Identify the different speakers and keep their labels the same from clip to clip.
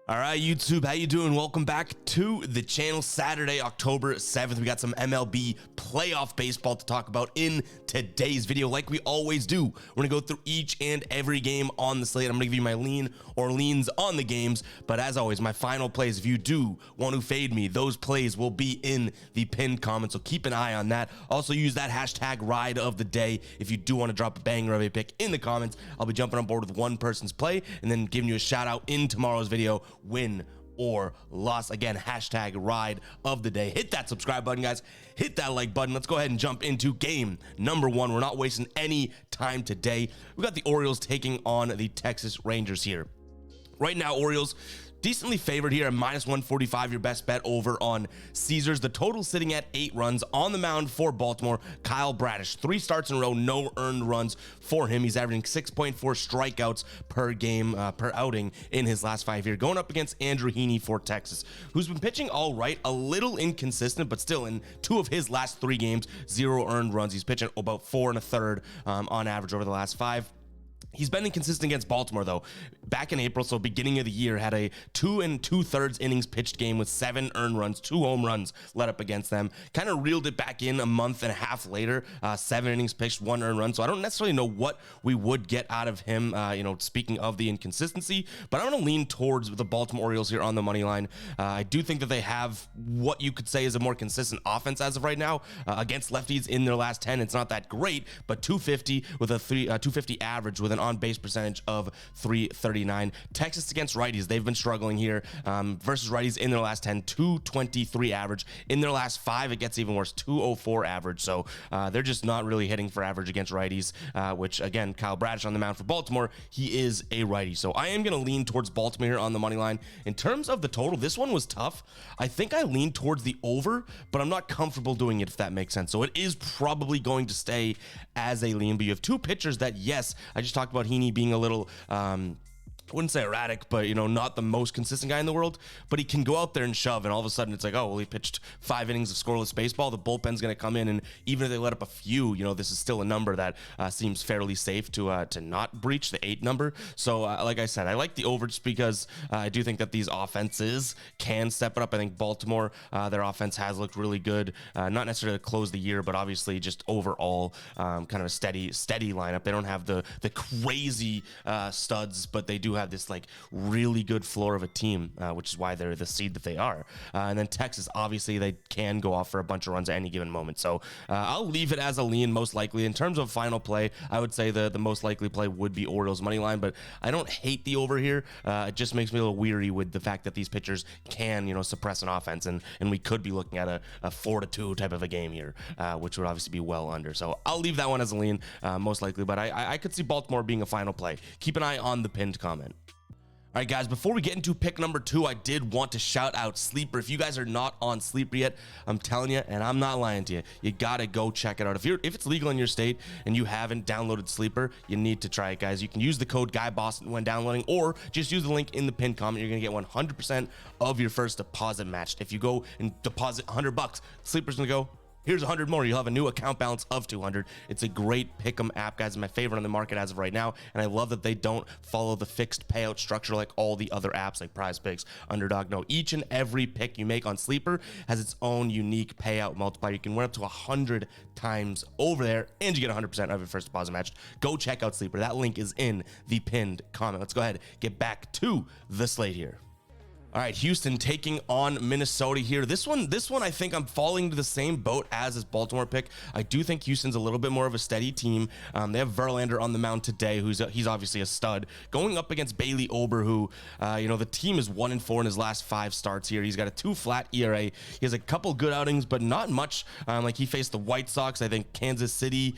Speaker 1: All right, YouTube, how you doing? Welcome back to the channel. Saturday, October 7th, we got some MLB playoff baseball to talk about in today's video. Like we always do, we're gonna go through each and every game on the slate. I'm gonna give you my lean or leans on the games, but as always, my final plays, if you do want to fade me, those plays will be in the pinned comment, so keep an eye on that. Also use that hashtag ride of the day if you do want to drop a banger of a pick in the comments. I'll be jumping on board with one person's play and then giving you a shout out in tomorrow's video, win or loss. Again, hashtag ride of the day. Hit that subscribe button, guys. Hit that like button. Let's go ahead and jump into game number one. We're not wasting any time today. We got the Orioles taking on the Texas Rangers here. Right now, Orioles decently favored here at -145, your best bet over on Caesars. The total sitting at 8 runs. On the mound for Baltimore, Kyle Bradish. 3 starts in a row, no earned runs for him. He's averaging 6.4 strikeouts per game, per outing in his last 5 years. Going up against Andrew Heaney for Texas, who's been pitching all right, a little inconsistent, but still in 2 of his last 3 games, 0 earned runs. He's pitching about 4 1/3 on average over the last 5. He's been inconsistent against Baltimore, though. Back in April, so beginning of the year, had a 2 2/3 innings pitched game with 7 earned runs, 2 home runs let up against them. Kind of reeled it back in a month and a half later, 7 innings pitched, 1 earned run. So I don't necessarily know what we would get out of him, speaking of the inconsistency, but I'm going to lean towards the Baltimore Orioles here on the money line. I do think that they have what you could say is a more consistent offense as of right now. Against lefties in their last 10, it's not that great, but 250 with a 250 average with an on-base percentage of .339. Texas against righties, they've been struggling here versus righties in their last 10, 223 average. In their last 5, it gets even worse, 204 average. So they're just not really hitting for average against righties, which again, Kyle Bradish on the mound for Baltimore, he is a righty. So I am going to lean towards Baltimore here on the money line. In terms of the total, this one was tough. I think I lean towards the over, but I'm not comfortable doing it, if that makes sense. So it is probably going to stay as a lean, but you have 2 pitchers that, yes, I just talked about Heaney being a little I wouldn't say erratic, but not the most consistent guy in the world, but he can go out there and shove, and all of a sudden it's like, oh, well, he pitched 5 innings of scoreless baseball. The bullpen's going to come in, and even if they let up a few, this is still a number that seems fairly safe to not breach the 8 number. So like I said, I like the over just because I do think that these offenses can step it up. I think Baltimore, their offense has looked really good, not necessarily to close the year, but obviously just overall kind of a steady lineup. They don't have the crazy studs, but they do have this like really good floor of a team, which is why they're the seed that they are. And then Texas, obviously they can go off for a bunch of runs at any given moment. So I'll leave it as a lean most likely. In terms of final play, I would say the most likely play would be Orioles money line, but I don't hate the over here. It just makes me a little weary with the fact that these pitchers can, suppress an offense, and we could be looking at a 4-2 type of a game here, which would obviously be well under. So I'll leave that one as a lean, most likely, but I could see Baltimore being a final play. Keep an eye on the pinned comment. All right, guys, before we get into pick number 2, I did want to shout out Sleeper. If you guys are not on Sleeper yet, I'm telling you, and I'm not lying to you, you gotta go check it out. If it's legal in your state and you haven't downloaded Sleeper, you need to try it, guys. You can use the code GUYBOSS when downloading, or just use the link in the pinned comment. You're gonna get 100% of your first deposit matched. If you go and deposit $100, Sleeper's gonna go, here's 100 more. You'll have a new account balance of 200. It's a great pick'em app, guys. It's my favorite on the market as of right now, and I love that they don't follow the fixed payout structure like all the other apps like Prize Picks, Underdog. No, each and every pick you make on Sleeper has its own unique payout multiplier. You can win up to 100 times over there, and you get 100% of your first deposit matched. Go check out Sleeper. That link is in the pinned comment. Let's go ahead and get back to the slate here. All right, Houston taking on Minnesota here. This one, I think I'm falling to the same boat as his Baltimore pick. I do think Houston's a little bit more of a steady team. They have Verlander on the mound today, he's obviously a stud, going up against Bailey Ober, who, the team is 1-4 in his last 5 starts here. He's got a 2-flat ERA. He has a couple good outings, but not much. Like he faced the White Sox, I think Kansas City,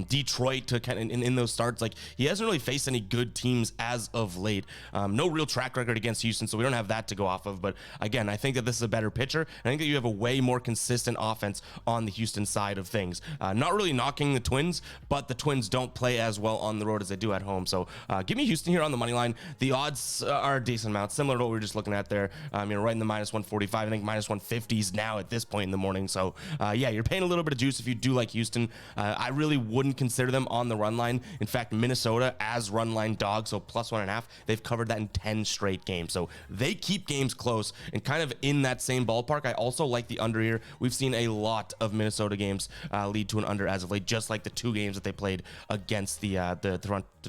Speaker 1: Detroit to kind of in those starts. Like he hasn't really faced any good teams as of late. No real track record against Houston, so we don't have that that to go off of. But again, I think that this is a better pitcher. I think that you have a way more consistent offense on the Houston side of things. Not really knocking the Twins, but the Twins don't play as well on the road as they do at home. So give me Houston here on the money line. The odds are a decent amount, similar to what we were just looking at there. Right in the minus 145. I think minus 150s now at this point in the morning. So yeah, you're paying a little bit of juice if you do like Houston. I really wouldn't consider them on the run line. In fact, Minnesota as run line dog, so plus 1.5, they've covered that in 10 straight games. So they keep games close and kind of in that same ballpark. I also like the under here. We've seen a lot of Minnesota games lead to an under as of late, just like the 2 games that they played against the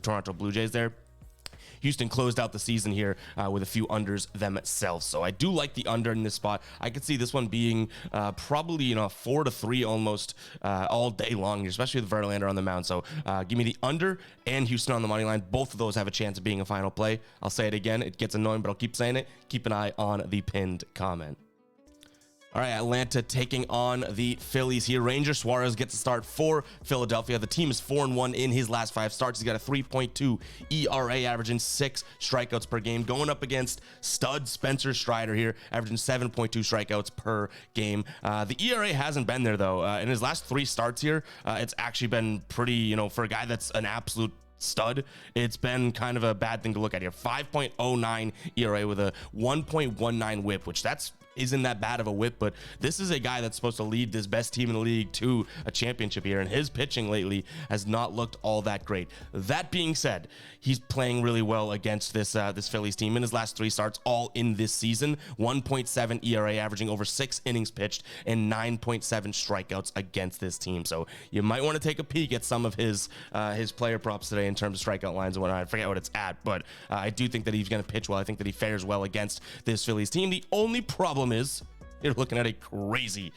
Speaker 1: Toronto Blue Jays there. Houston closed out the season here with a few unders themselves. So I do like the under in this spot. I could see this one being probably 4-3 almost all day long, especially with Verlander on the mound. So give me the under and Houston on the money line. Both of those have a chance of being a final play. I'll say it again. It gets annoying, but I'll keep saying it. Keep an eye on the pinned comment. All right, Atlanta taking on the Phillies here. Ranger Suarez gets a start for Philadelphia. The team is 4-1 in his last 5 starts. He's got a 3.2 ERA, averaging 6 strikeouts per game, going up against stud Spencer Strider here, averaging 7.2 strikeouts per game. The ERA hasn't been there, though. In his last 3 starts here, it's actually been pretty, for a guy that's an absolute stud, it's been kind of a bad thing to look at here. 5.09 ERA with a 1.19 whip, which isn't that bad of a whip, but this is a guy that's supposed to lead this best team in the league to a championship here, and his pitching lately has not looked all that great. That being said, he's playing really well against this Phillies team in his last 3 starts, all in this season. 1.7 ERA, averaging over 6 innings pitched, and 9.7 strikeouts against this team. So you might want to take a peek at some of his player props today in terms of strikeout lines and whatnot. I forget what it's at, but I do think that he's going to pitch well. I think that he fares well against this Phillies team. The only problem is you're looking at a crazy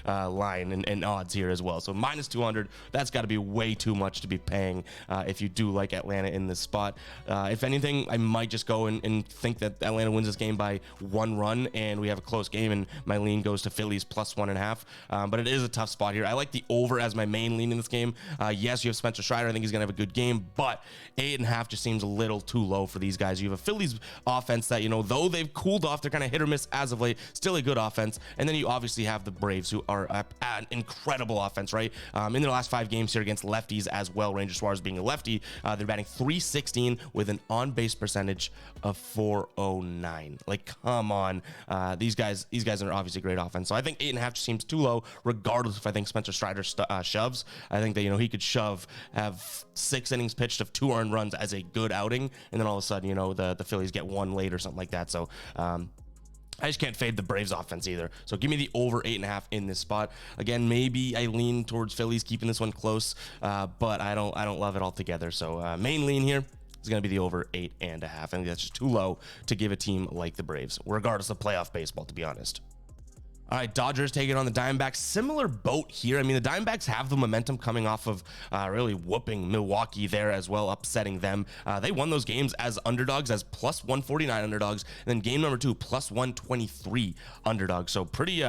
Speaker 1: line and odds here as well. So minus 200, that's got to be way too much to be paying if you do like Atlanta in this spot. If anything, I might just go and think that Atlanta wins this game by 1 run and we have a close game, and my lean goes to Phillies plus 1.5. But it is a tough spot here. I like the over as my main lean in this game. Yes, you have Spencer Strider. I think he's going to have a good game, but 8.5 just seems a little too low for these guys. You have a Phillies offense that, though they've cooled off, they're kind of hit or miss as of late. Still a good offense. And then you obviously have the Braves, who are an incredible offense, right? In their last 5 games here against lefties as well, Ranger Suarez being a lefty, they're batting .316 with an on-base percentage of .409. Like, come on. These guys are obviously great offense. So I think 8.5 just seems too low, regardless if I think Spencer Strider shoves. I think that, he could have 6 innings pitched of 2 earned runs as a good outing. And then all of a sudden, the Phillies get 1 late or something like that. So, I just can't fade the Braves offense either. So give me the over 8.5 in this spot. Again, maybe I lean towards Phillies keeping this one close, but I don't love it altogether. So main lean here is going to be the over 8.5. I think that's just too low to give a team like the Braves, regardless of playoff baseball, to be honest. All right, Dodgers taking on the Diamondbacks. Similar boat here. I mean, the Diamondbacks have the momentum coming off of really whooping Milwaukee there as well, upsetting them. They won those games as underdogs, as plus 149 underdogs, and then game number 2, plus 123 underdogs. So pretty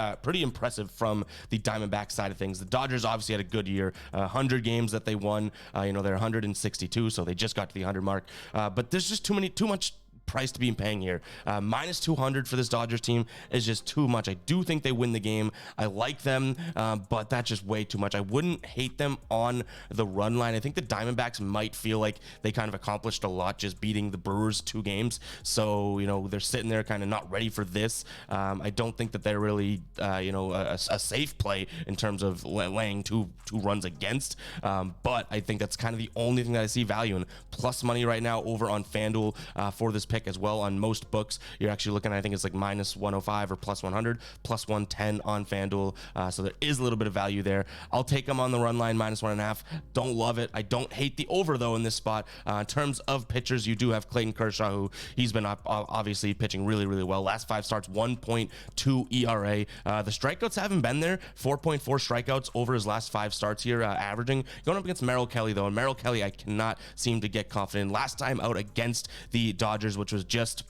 Speaker 1: impressive from the Diamondbacks side of things. The Dodgers obviously had a good year, 100 games that they won. They're 162, so they just got to the 100 mark. But there's just too much price to be paying here. Minus 200 for this Dodgers team is just too much. I do think they win the game. I like them, but that's just way too much. I wouldn't hate them on the run line. I think the Diamondbacks might feel like they kind of accomplished a lot just beating the Brewers 2 games. So, they're sitting there kind of not ready for this. I don't think that they're really, a safe play in terms of laying two runs against. But I think that's kind of the only thing that I see value in. Plus money right now over on FanDuel for this pick as well. On most books, you're actually looking at, I think it's like minus 105 or plus 100, plus 110 on FanDuel. So there is a little bit of value there. I'll take them on the run line, minus 1.5. Don't love it. I don't hate the over, though, in this spot. In terms of pitchers, you do have Clayton Kershaw, who he's been obviously pitching really, really well. Last 5 starts, 1.2 ERA. The strikeouts haven't been there. 4.4 strikeouts over his last 5 starts here, averaging. Going up against Merrill Kelly, though, and Merrill Kelly I cannot seem to get confident. Last time out against the Dodgers, which was just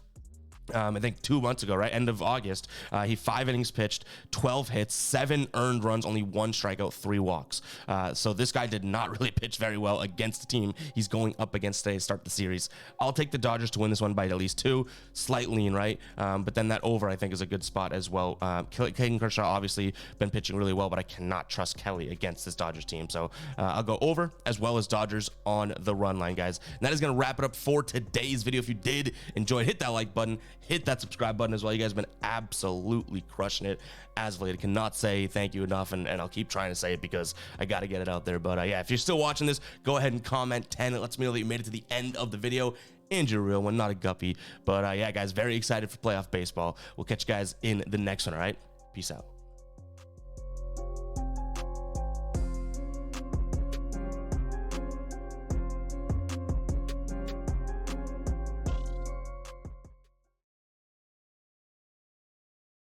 Speaker 1: I think 2 months ago, right? End of August. He 5 innings pitched, 12 hits, 7 earned runs, only 1 strikeout, 3 walks. So this guy did not really pitch very well against the team he's going up against today to start the series. I'll take the Dodgers to win this one by at least 2. Slight lean, right? But then that over, I think, is a good spot as well. Clayton Kershaw obviously been pitching really well, but I cannot trust Kelly against this Dodgers team. So I'll go over as well as Dodgers on the run line, guys. And that is going to wrap it up for today's video. If you did enjoy it, hit that like button. Hit that subscribe button as well. You guys have been absolutely crushing it as of late. I cannot say thank you enough, and I'll keep trying to say it because I got to get it out there. But yeah, if you're still watching this, go ahead and comment 10. It lets me know that you made it to the end of the video and you're a real one, not a guppy. But yeah, guys, very excited for playoff baseball. We'll catch you guys in the next one, all right? Peace out.